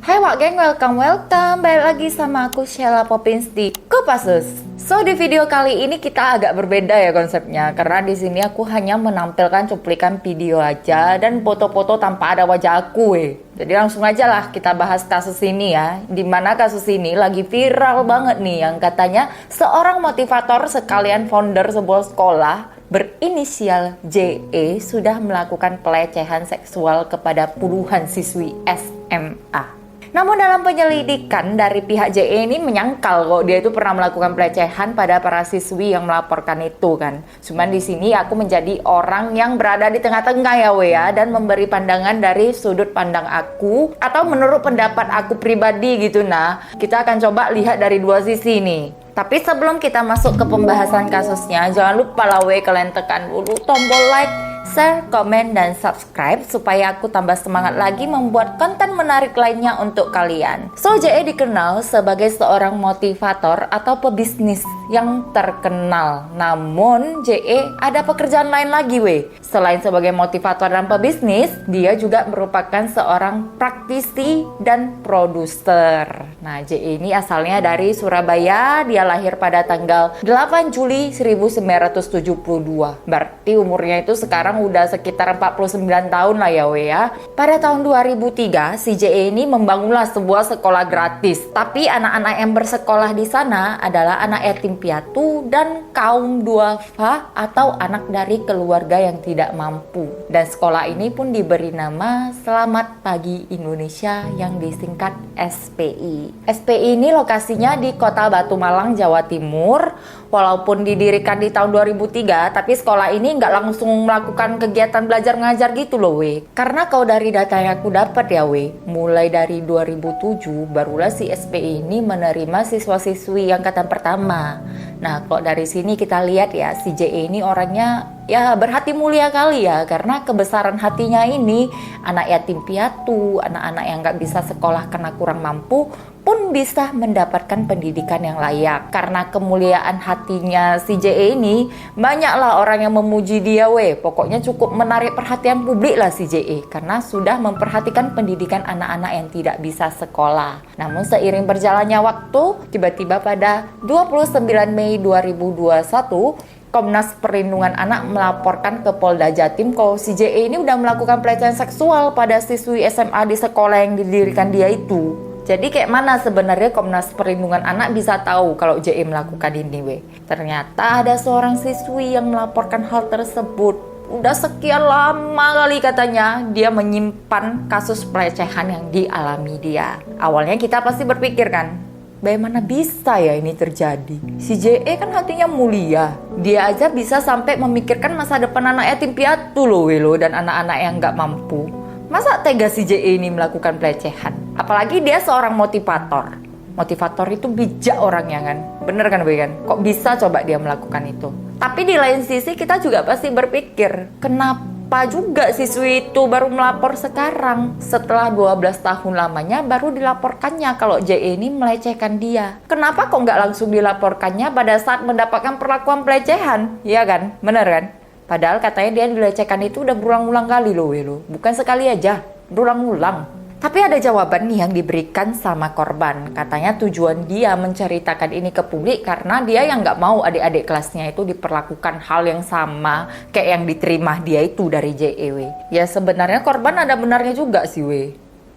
Hai Wak Geng, welcome. Balik lagi sama aku Sheila Poppins di Kopassus. So di video kali ini kita agak berbeda ya konsepnya, karena di sini aku hanya menampilkan cuplikan video aja dan foto-foto tanpa ada wajah aku. Jadi langsung aja lah kita bahas kasus ini ya. Dimana kasus ini lagi viral banget nih, yang katanya seorang motivator sekalian founder sebuah sekolah berinisial JE sudah melakukan pelecehan seksual kepada puluhan siswi SMA. Namun dalam penyelidikan dari pihak JE ini menyangkal kok dia itu pernah melakukan pelecehan pada para siswi yang melaporkan itu kan. Cuman di sini aku menjadi orang yang berada di tengah-tengah ya dan memberi pandangan dari sudut pandang aku atau menurut pendapat aku pribadi gitu. Nah, kita akan coba lihat dari dua sisi nih. Tapi sebelum kita masuk ke pembahasan kasusnya, jangan lupa lah kalian tekan dulu tombol like, share, komen, dan subscribe supaya aku tambah semangat lagi membuat konten menarik lainnya untuk kalian. So, JE dikenal sebagai seorang motivator atau pebisnis yang terkenal. Namun, JE ada pekerjaan lain lagi Selain sebagai motivator dan pebisnis, dia juga merupakan seorang praktisi dan produser. Nah, JE ini asalnya dari Surabaya. Dia lahir pada tanggal 8 Juli 1972. Berarti umurnya itu sekarang udah sekitar 49 tahun lah ya. Pada tahun 2003, si JE ini membangunlah sebuah sekolah gratis. Tapi anak-anak yang bersekolah di sana adalah anak yatim piatu dan kaum duafa atau anak dari keluarga yang tidak mampu. Dan sekolah ini pun diberi nama Selamat Pagi Indonesia yang disingkat SPI. SPI ini lokasinya di Kota Batu Malang, Jawa Timur. Walaupun didirikan di tahun 2003, tapi sekolah ini nggak langsung melakukan kegiatan belajar ngajar gitu loh Karena kalau dari data yang aku dapat ya mulai dari 2007 barulah si SPI ini menerima siswa-siswi angkatan pertama. Nah, kalau dari sini kita lihat ya, si JE ini orangnya ya berhati mulia kali ya, karena kebesaran hatinya ini anak yatim piatu, anak-anak yang nggak bisa sekolah karena kurang mampu pun bisa mendapatkan pendidikan yang layak. Karena kemuliaan hatinya si JE ini, banyaklah orang yang memuji dia Pokoknya cukup menarik perhatian publik lah si JE, karena sudah memperhatikan pendidikan anak-anak yang tidak bisa sekolah. Namun seiring berjalannya waktu, tiba-tiba pada 29 Mei 2021, Komnas Perlindungan Anak melaporkan ke Polda Jatim kalau si JE ini udah melakukan pelecehan seksual pada siswi SMA di sekolah yang didirikan dia itu. Jadi kayak mana sebenarnya Komnas Perlindungan Anak bisa tahu kalau JE melakukan ini Ternyata ada seorang siswi yang melaporkan hal tersebut. Udah sekian lama kali katanya dia menyimpan kasus pelecehan yang dialami dia. Awalnya kita pasti berpikir kan, bagaimana bisa ya ini terjadi? Si JE kan hatinya mulia. Dia aja bisa sampai memikirkan masa depan anak yatim piatu loh dan anak-anak yang nggak mampu. Masa tega si JE ini melakukan pelecehan? Apalagi dia seorang motivator. Motivator itu bijak orangnya kan? Bener kan kan? Kok bisa coba dia melakukan itu? Tapi di lain sisi kita juga pasti berpikir, kenapa juga siswi itu baru melapor sekarang? Setelah 12 tahun lamanya baru dilaporkannya kalau JE ini melecehkan dia. Kenapa kok nggak langsung dilaporkannya pada saat mendapatkan perlakuan pelecehan? Iya kan? Bener kan? Padahal katanya dia dilecehkan itu udah berulang-ulang kali loh. Bukan sekali aja, berulang-ulang. Tapi ada jawaban nih yang diberikan sama korban. Katanya tujuan dia menceritakan ini ke publik karena dia yang nggak mau adik-adik kelasnya itu diperlakukan hal yang sama kayak yang diterima dia itu dari JE. Ya sebenarnya korban ada benarnya juga sih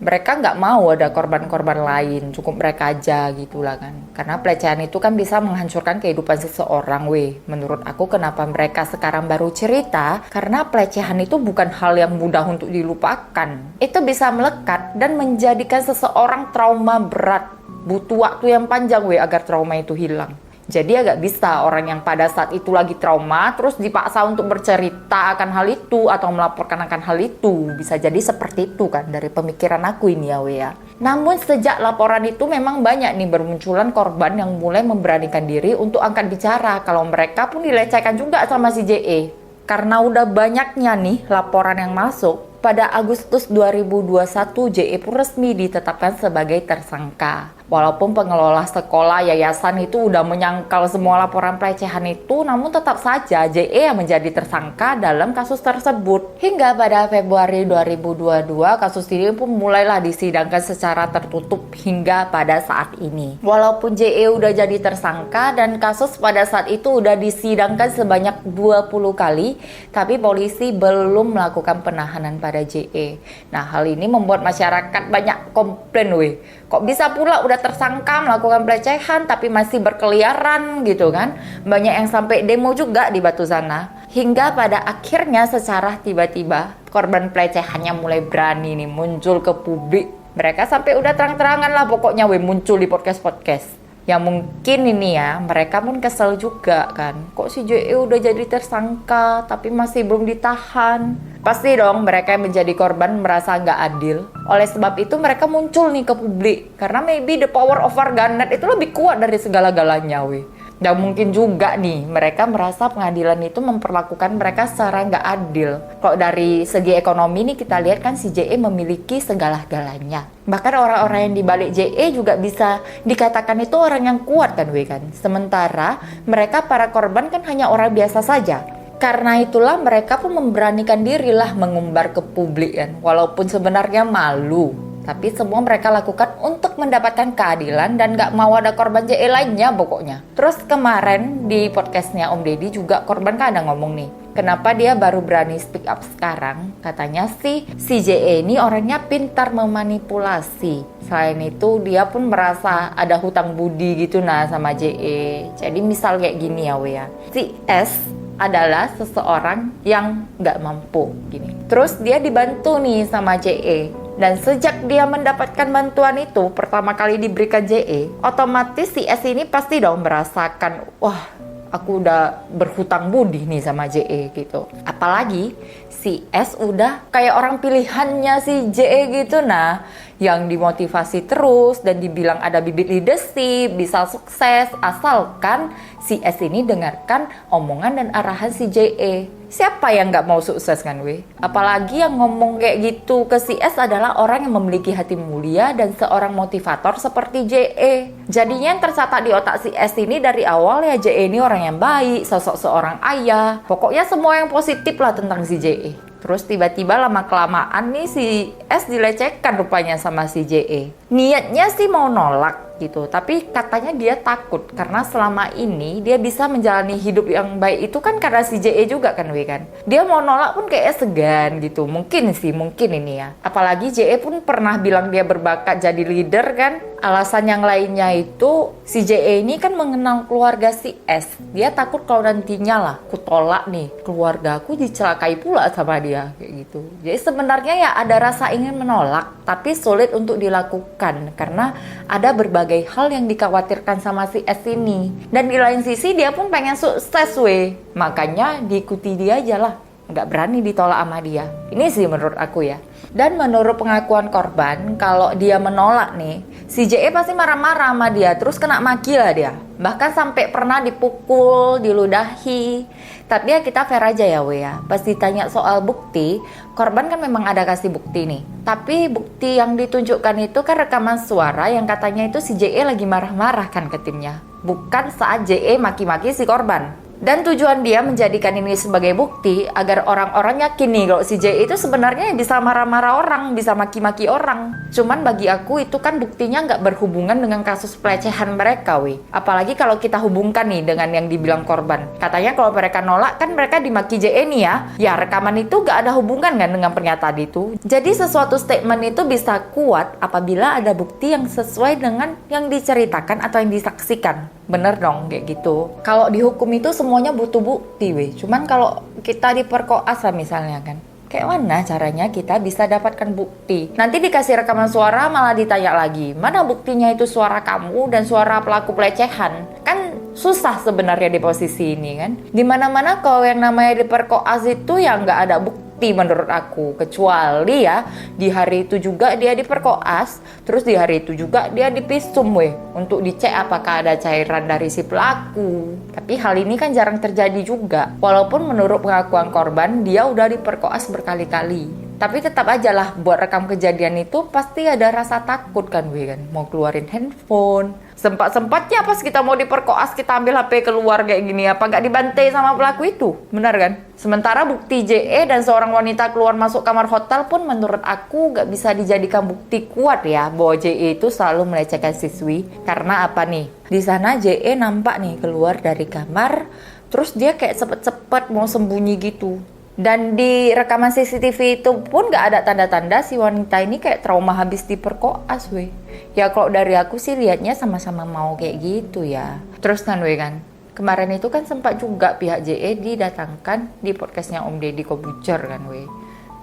Mereka nggak mau ada korban-korban lain, cukup mereka aja gitulah kan. Karena pelecehan itu kan bisa menghancurkan kehidupan seseorang Menurut aku kenapa mereka sekarang baru cerita, karena pelecehan itu bukan hal yang mudah untuk dilupakan. Itu bisa melekat dan menjadikan seseorang trauma berat. Butuh waktu yang panjang agar trauma itu hilang. Jadi agak bisa orang yang pada saat itu lagi trauma terus dipaksa untuk bercerita akan hal itu atau melaporkan akan hal itu. Bisa jadi seperti itu kan dari pemikiran aku ini ya. Namun sejak laporan itu memang banyak nih bermunculan korban yang mulai memberanikan diri untuk angkat bicara kalau mereka pun dilecehkan juga sama si JE. Karena udah banyaknya nih laporan yang masuk, pada Agustus 2021 JE pun resmi ditetapkan sebagai tersangka. Walaupun pengelola sekolah yayasan itu udah menyangkal semua laporan pelecehan itu, namun tetap saja JE yang menjadi tersangka dalam kasus tersebut. Hingga pada Februari 2022, kasus ini pun mulailah disidangkan secara tertutup hingga pada saat ini. Walaupun JE udah jadi tersangka dan kasus pada saat itu udah disidangkan sebanyak 20 kali, tapi polisi belum melakukan penahanan pada JE. Nah, hal ini membuat masyarakat banyak komplain, weh. Kok bisa pula udah tersangka melakukan pelecehan tapi masih berkeliaran gitu kan? Banyak yang sampai demo juga di Batu sana. Hingga pada akhirnya secara tiba-tiba korban pelecehannya mulai berani nih muncul ke publik. Mereka sampai udah terang-terangan lah pokoknya muncul di podcast-podcast. Yang mungkin ini ya, mereka pun kesel juga kan. Kok si JE udah jadi tersangka tapi masih belum ditahan? Pasti dong mereka yang menjadi korban merasa nggak adil. Oleh sebab itu mereka muncul nih ke publik. Karena maybe the power of warganet itu lebih kuat dari segala-galanya weh. Dan mungkin juga nih mereka merasa pengadilan itu memperlakukan mereka secara nggak adil. Kalau dari segi ekonomi nih kita lihat kan si JE memiliki segala-galanya. Bahkan orang-orang yang dibalik JE juga bisa dikatakan itu orang yang kuat kan weh kan. Sementara mereka para korban kan hanya orang biasa saja. Karena itulah mereka pun memberanikan dirilah mengumbar ke publik kan. Walaupun sebenarnya malu. Tapi semua mereka lakukan untuk mendapatkan keadilan dan gak mau ada korban JE lainnya pokoknya. Terus kemarin di podcastnya Om Deddy juga korban kan ada ngomong nih. Kenapa dia baru berani speak up sekarang? Katanya sih si JE ini orangnya pintar memanipulasi. Selain itu dia pun merasa ada hutang budi gitu nah sama JE. Jadi misal kayak gini ya weh ya. Si S adalah seseorang yang gak mampu gini. Terus dia dibantu nih sama JE. Dan sejak dia mendapatkan bantuan itu pertama kali diberikan JE, otomatis si S ini pasti dong merasakan, wah aku udah berhutang budi nih sama JE gitu. Apalagi si S udah kayak orang pilihannya si JE gitu nah, yang dimotivasi terus dan dibilang ada bibit leadership, bisa sukses asalkan si S ini dengarkan omongan dan arahan si JE. Siapa yang nggak mau sukses kan weh? Apalagi yang ngomong kayak gitu ke si S adalah orang yang memiliki hati mulia dan seorang motivator seperti JE. Jadinya yang tercatat di otak si S ini dari awal ya JE ini orang yang baik, sosok seorang ayah. Pokoknya semua yang positif lah tentang si JE. Terus tiba-tiba lama-kelamaan nih si S dilecehkan rupanya sama si JE. Niatnya sih mau nolak gitu, tapi katanya dia takut karena selama ini dia bisa menjalani hidup yang baik itu kan karena si JE juga kan weh kan. Dia mau nolak pun kayak segan gitu. Mungkin ini ya. Apalagi JE pun pernah bilang dia berbakat jadi leader kan. Alasan yang lainnya itu si JE ini kan mengenal keluarga si S. Dia takut kalau nantinya lah kutolak nih, keluarga aku dicelakai pula sama dia kayak gitu. Jadi sebenarnya ya ada rasa ingin menolak tapi sulit untuk dilakukan karena ada berbagai hal yang dikhawatirkan sama si S ini. Dan di lain sisi dia pun pengen sukses weh. Makanya diikuti dia aja lah. Nggak berani ditolak sama dia. Ini sih menurut aku ya. Dan menurut pengakuan korban, kalau dia menolak nih, si JE pasti marah-marah sama dia, terus kena maki lah dia. Bahkan sampai pernah dipukul, diludahi. Tapi ya kita fair aja ya weh ya. Pas ditanya soal bukti, korban kan memang ada kasih bukti nih. Tapi bukti yang ditunjukkan itu kan rekaman suara yang katanya itu si JE lagi marah-marah kan ke timnya. Bukan saat JE maki-maki si korban. Dan tujuan dia menjadikan ini sebagai bukti agar orang-orang yakin nih kalau si JE itu sebenarnya bisa marah-marah orang, bisa maki-maki orang. Cuman bagi aku itu kan buktinya nggak berhubungan dengan kasus pelecehan mereka weh. Apalagi kalau kita hubungkan nih dengan yang dibilang korban. Katanya kalau mereka nolak kan mereka dimaki JE nih ya. Ya rekaman itu nggak ada hubungan kan dengan pernyataan itu. Jadi sesuatu statement itu bisa kuat apabila ada bukti yang sesuai dengan yang diceritakan atau yang disaksikan. Bener dong kayak gitu. Kalau dihukum itu semuanya butuh bukti weh. Cuman kalau kita diperkoas lah misalnya kan, kayak mana caranya kita bisa dapatkan bukti? Nanti dikasih rekaman suara malah ditanya lagi, mana buktinya itu suara kamu dan suara pelaku pelecehan? Kan susah sebenarnya di posisi ini kan. Dimana-mana kalau yang namanya diperkoas itu ya nggak ada bukti menurut aku. Kecuali ya di hari itu juga dia diperkoas, terus di hari itu juga dia dipisum weh, untuk dicek apakah ada cairan dari si pelaku. Tapi hal ini kan jarang terjadi juga. Walaupun menurut pengakuan korban dia udah diperkoas berkali-kali. Tapi tetap aja lah buat rekam kejadian itu pasti ada rasa takut kan weh kan. Mau keluarin handphone. Sempat-sempatnya pas kita mau diperkoas kita ambil HP keluar kayak gini. Apa nggak dibantai sama pelaku itu? Benar kan? Sementara bukti JE dan seorang wanita keluar masuk kamar hotel pun menurut aku nggak bisa dijadikan bukti kuat ya bahwa JE itu selalu melecehkan siswi. Karena apa nih? Di sana JE nampak nih keluar dari kamar. Terus dia kayak cepet-cepet mau sembunyi gitu. Dan di rekaman CCTV itu pun gak ada tanda-tanda si wanita ini kayak trauma habis diperkoas weh. Ya kalau dari aku sih liatnya sama-sama mau kayak gitu ya. Terus kan weh kan, kemarin itu kan sempat juga pihak JE didatangkan di podcastnya Om Deddy Kobucer kan weh.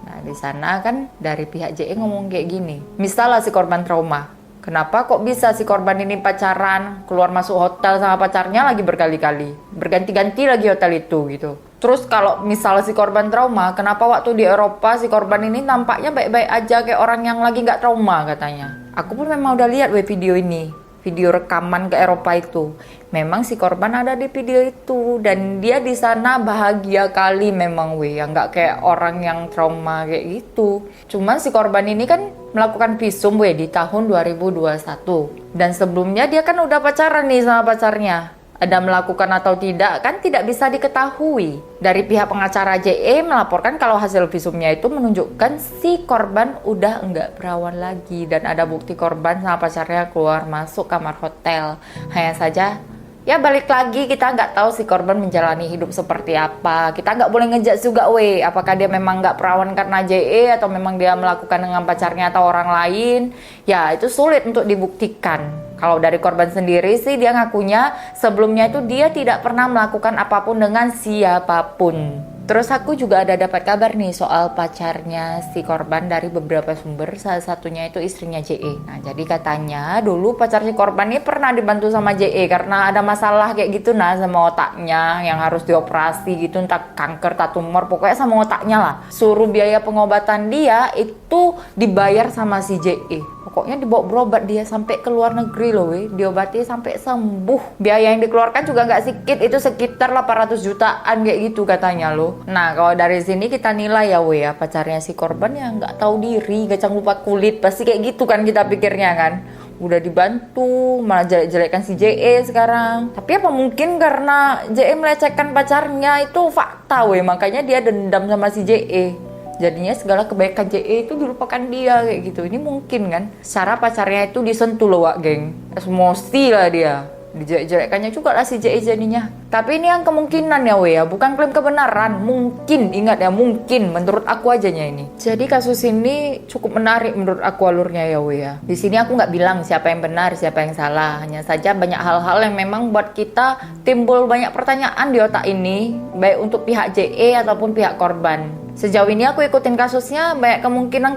Nah di sana kan dari pihak JE ngomong kayak gini. Misalnya si korban trauma, kenapa kok bisa si korban ini pacaran, keluar masuk hotel sama pacarnya lagi berkali-kali, berganti-ganti lagi hotel itu gitu. Terus kalau misalnya si korban trauma, kenapa waktu di Eropa si korban ini nampaknya baik-baik aja kayak orang yang lagi nggak trauma katanya. Aku pun memang udah lihat video ini, video rekaman ke Eropa itu. Memang si korban ada di video itu dan dia di sana bahagia kali memang yang nggak kayak orang yang trauma kayak gitu. Cuman si korban ini kan melakukan visum di tahun 2021 dan sebelumnya dia kan udah pacaran nih sama pacarnya. Ada melakukan atau tidak kan tidak bisa diketahui. Dari pihak pengacara JE melaporkan kalau hasil visumnya itu menunjukkan si korban udah enggak perawan lagi dan ada bukti korban sama pacarnya keluar masuk kamar hotel. Hanya saja ya balik lagi kita nggak tahu si korban menjalani hidup seperti apa. Kita nggak boleh ngejudge juga apakah dia memang nggak perawan karena JE atau memang dia melakukan dengan pacarnya atau orang lain. Ya itu sulit untuk dibuktikan. Kalau dari korban sendiri sih dia ngakunya sebelumnya itu dia tidak pernah melakukan apapun dengan siapapun. Terus aku juga ada dapat kabar nih soal pacarnya si korban dari beberapa sumber, salah satunya itu istrinya JE. Nah jadi katanya dulu pacar si korban ini pernah dibantu sama JE karena ada masalah kayak gitu sama otaknya yang harus dioperasi gitu, entah kanker, entah tumor, pokoknya sama otaknya lah. Suruh biaya pengobatan dia itu dibayar sama si JE. Pokoknya dibawa berobat dia sampai ke luar negeri loh diobati sampai sembuh. Biaya yang dikeluarkan juga nggak sedikit, itu sekitar 800 jutaan kayak gitu katanya loh. Nah kalau dari sini kita nilai ya pacarnya si korban yang nggak tahu diri, gacang lupa kulit, pasti kayak gitu kan kita pikirnya kan. Udah dibantu, malah jelek-jelekan si JE sekarang. Tapi apa mungkin karena JE melecehkan pacarnya itu fakta makanya dia dendam sama si JE. Jadinya segala kebaikan JE itu dilupakan dia kayak gitu. Ini mungkin kan secara pacarnya itu disentuh loh geng. Emosi lah dia. Dijelek-jelekannya juga lah si JE jadinya. Tapi ini yang kemungkinan ya bukan klaim kebenaran. Mungkin, ingat ya mungkin menurut aku ajanya ini. Jadi kasus ini cukup menarik menurut aku alurnya ya. Di sini aku nggak bilang siapa yang benar siapa yang salah. Hanya saja banyak hal-hal yang memang buat kita timbul banyak pertanyaan di otak ini, baik untuk pihak JE ataupun pihak korban. Sejauh ini aku ikutin kasusnya, banyak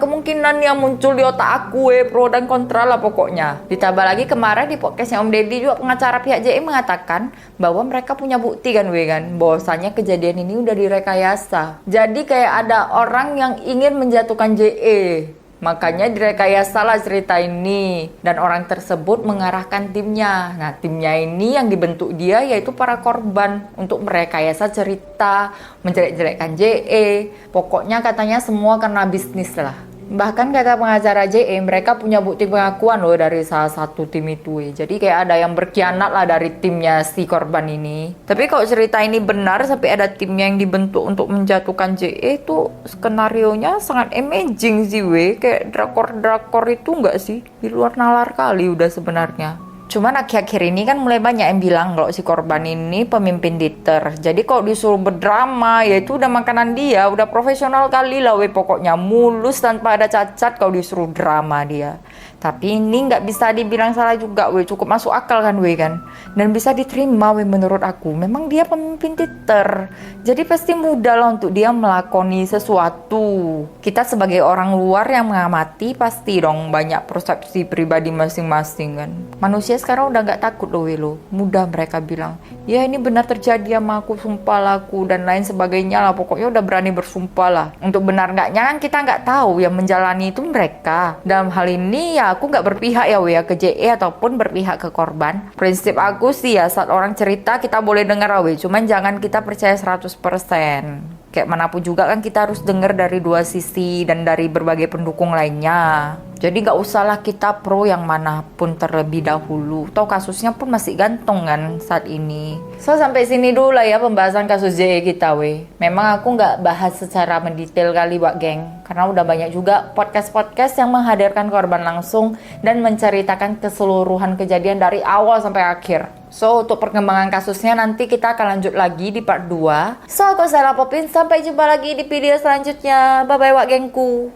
kemungkinan yang muncul di otak aku pro dan kontra lah pokoknya. Ditambah lagi kemarin di podcastnya Om Deddy juga pengacara pihak JE mengatakan bahwa mereka punya bukti kan bahwasanya kejadian ini udah direkayasa. Jadi kayak ada orang yang ingin menjatuhkan JE. Makanya direkayasa lah cerita ini. Dan orang tersebut mengarahkan timnya. Nah timnya ini yang dibentuk dia yaitu para korban. Untuk merekayasa cerita, menjelek-jelekkan JE. Pokoknya katanya semua karena bisnis lah. Bahkan kata pengacara JE, mereka punya bukti pengakuan loh dari salah satu tim itu. Jadi kayak ada yang berkhianat lah dari timnya si korban ini. Tapi kalau cerita ini benar sampai ada timnya yang dibentuk untuk menjatuhkan JE itu skenarionya sangat amazing sih kayak drakor-drakor itu enggak sih? Di luar nalar kali udah sebenarnya. Cuman akhir-akhir ini kan mulai banyak yang bilang kalau si korban ini pemimpin Twitter. Jadi kalau disuruh berdrama ya itu udah makanan dia, udah profesional kali lah pokoknya mulus tanpa ada cacat kalau disuruh drama dia. Tapi ini nggak bisa dibilang salah juga cukup masuk akal kan kan. Dan bisa diterima menurut aku. Memang dia pemimpin Twitter. Jadi pasti mudah lah untuk dia melakoni sesuatu. Kita sebagai orang luar yang mengamati pasti dong banyak persepsi pribadi masing-masing kan. Manusia sekarang udah nggak takut loh. Mudah mereka bilang, ya ini benar terjadi sama aku, sumpah lah aku dan lain sebagainya lah. Pokoknya udah berani bersumpah lah. Untuk benar nggaknya kan kita nggak tahu, yang menjalani itu mereka. Dalam hal ini ya aku nggak berpihak ya ke JE ataupun berpihak ke korban. Prinsip aku sih ya saat orang cerita kita boleh dengar cuman jangan kita percaya 100%. Kayak manapun juga kan kita harus dengar dari dua sisi dan dari berbagai pendukung lainnya. Jadi nggak usahlah kita pro yang manapun terlebih dahulu. Toh kasusnya pun masih gantung kan saat ini. So sampai sini dulu lah ya pembahasan kasus JE kita weh. Memang aku nggak bahas secara mendetail kali Wak Geng. Karena udah banyak juga podcast-podcast yang menghadirkan korban langsung dan menceritakan keseluruhan kejadian dari awal sampai akhir. So, untuk perkembangan kasusnya nanti kita akan lanjut lagi di part 2. So, aku Sheila Popin, sampai jumpa lagi di video selanjutnya. Bye-bye Wak Gengku.